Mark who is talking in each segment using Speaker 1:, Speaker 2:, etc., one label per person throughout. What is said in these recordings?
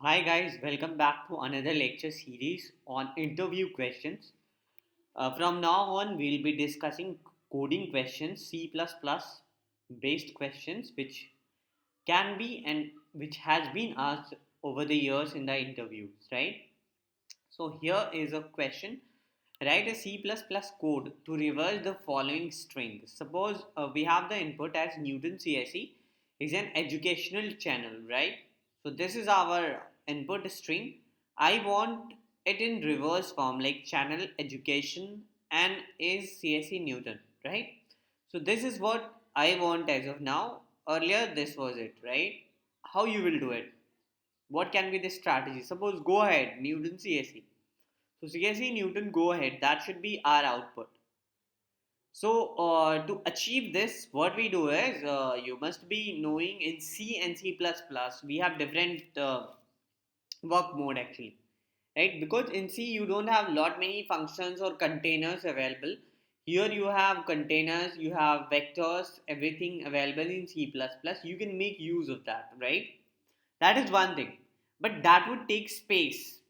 Speaker 1: Hi guys, welcome back to another lecture series on interview questions. From now on, we'll be discussing coding questions, C++ based questions, which can be and which has been asked over the years in the interviews, right? So here is a question. Write a C++ code to reverse the following string. Suppose we have the input as Newton CSE is an educational channel, right? So this is our input string. I want it in reverse form like channel education and is CSE Newton, right? So this is what I want as of now. Earlier this was it, right? How you will do it? What can be the strategy? Suppose go ahead, Newton CSE. So CSE Newton, go ahead. That should be our output. So to achieve this, what we do is you must be knowing in C and C++, we have different work mode actually, right? Because in C you don't have lot many functions or containers available. Here you have containers, you have vectors, everything available in C++. You can make use of that, right? That is one thing. But that would take space.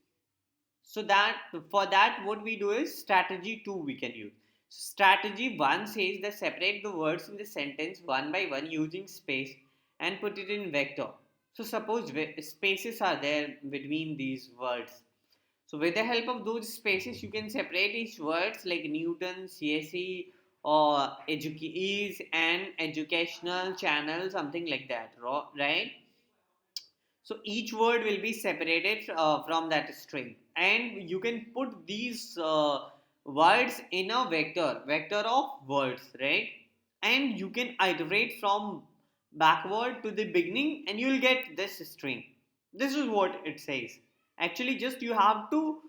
Speaker 1: So that for that what we do is strategy 2 we can use. Strategy 1 says that separate the words in the sentence one by one using space and put it in vector. So suppose spaces are there between these words. So with the help of those spaces you can separate each words like Newton, CSE or is and educational channel, something like that, right? So each word will be separated from that string, and you can put these words in a vector of words, right? And you can iterate from backward to the beginning, and you will get this string. This is what it says. Actually, just you have to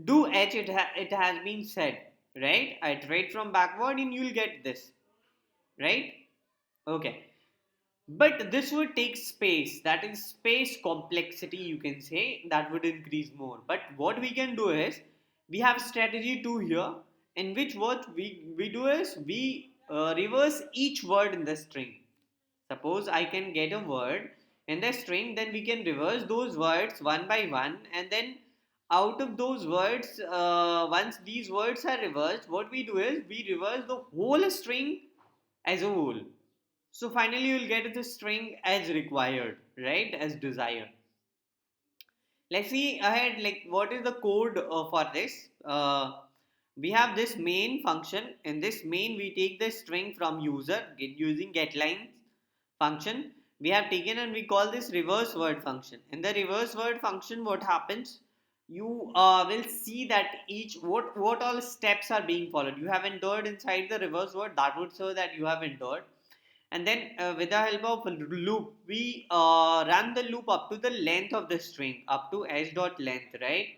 Speaker 1: do h. It has been said, right? Iterate from backward, and you will get this, right? Okay, but this would take space, that is space complexity, you can say that would increase more. But what we can do is we have strategy 2 here, in which what we do is we reverse each word in the string. Suppose I can get a word in the string, then we can reverse those words one by one, and then out of those words, once these words are reversed, what we do is we reverse the whole string as a whole. So finally, you'll get the string as required, right? As desired. Let's see ahead, like what is the code for this? We have this main function. In this main, we take the string from user using getLines function. We have taken and we call this reverse word function. In the reverse word function, what happens? You will see that each what all steps are being followed. You have entered inside the reverse word, that would show that you have entered. And then with the help of loop we run the loop up to the length of the string, up to s dot length, right?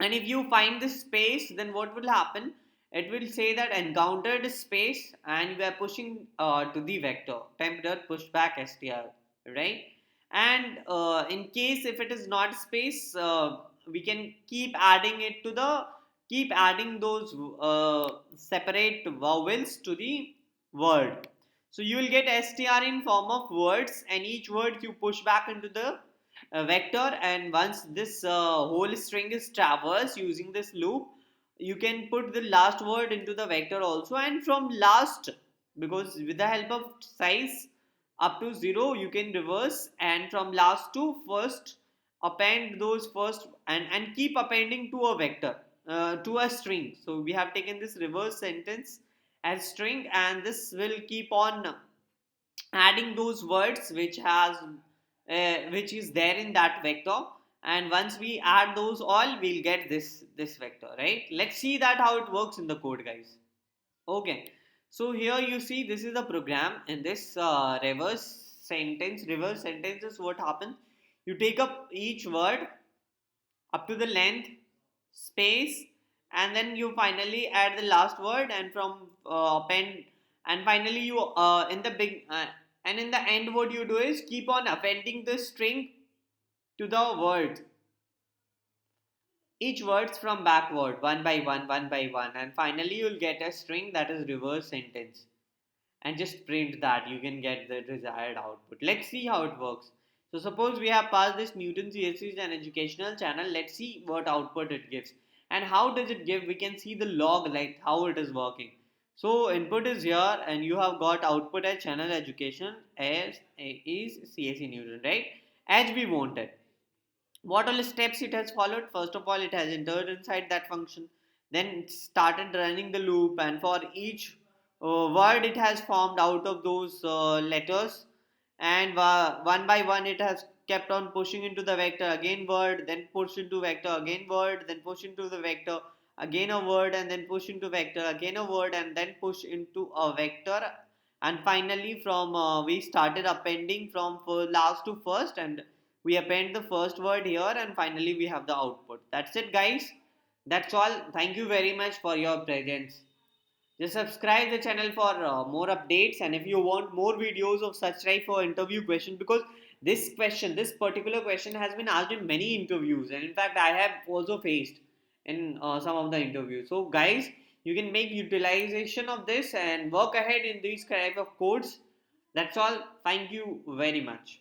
Speaker 1: And if you find the space, then what will happen? It will say that encountered space and we are pushing to the vector temp pushback str, right? And in case if it is not space, we can keep adding those separate vowels to the word. So you will get str in form of words, and each word you push back into the vector, and once this whole string is traversed using this loop, you can put the last word into the vector also, and from last, because with the help of size up to 0 you can reverse, and from last to first append those first, and keep appending to a vector, to a string. So we have taken this reverse sentence as string, and this will keep on adding those words which is there in that vector. And once we add those all, we'll get this vector, right? Let's see that how it works in the code, guys. Okay, so here you see this is the program. In this reverse sentence is what happens. You take up each word up to the length, space, and then you finally add the last word, and from append, and finally you in the big and in the end what you do is keep on appending the string to the word, each words from backward one by one, and finally you'll get a string that is reverse sentence, and just print that, you can get the desired output. Let's see how it works. So suppose we have passed this Newton CSC is an educational channel. Let's see what output it gives. And how does it give? We can see the log, like how it is working. So input is here and you have got output as channel education as is CSC Newton, right? As we wanted. What all steps it has followed? First of all, it has entered inside that function, then it started running the loop, and for each word it has formed out of those letters, and one by one it has kept on pushing into the vector, again word, then push into vector, again word, then push into the vector, again a word, and then push into vector, again a word, and then push into a vector. And finally from we started appending from last to first, and we append the first word here, and finally we have the output. That's it, guys. That's all. Thank you very much for your presence. Just subscribe the channel for more updates, and if you want more videos of such type for interview question, because this particular question has been asked in many interviews, and in fact I have also faced in some of the interviews. So guys, you can make utilization of this and work ahead in these type of codes. That's all. Thank you very much.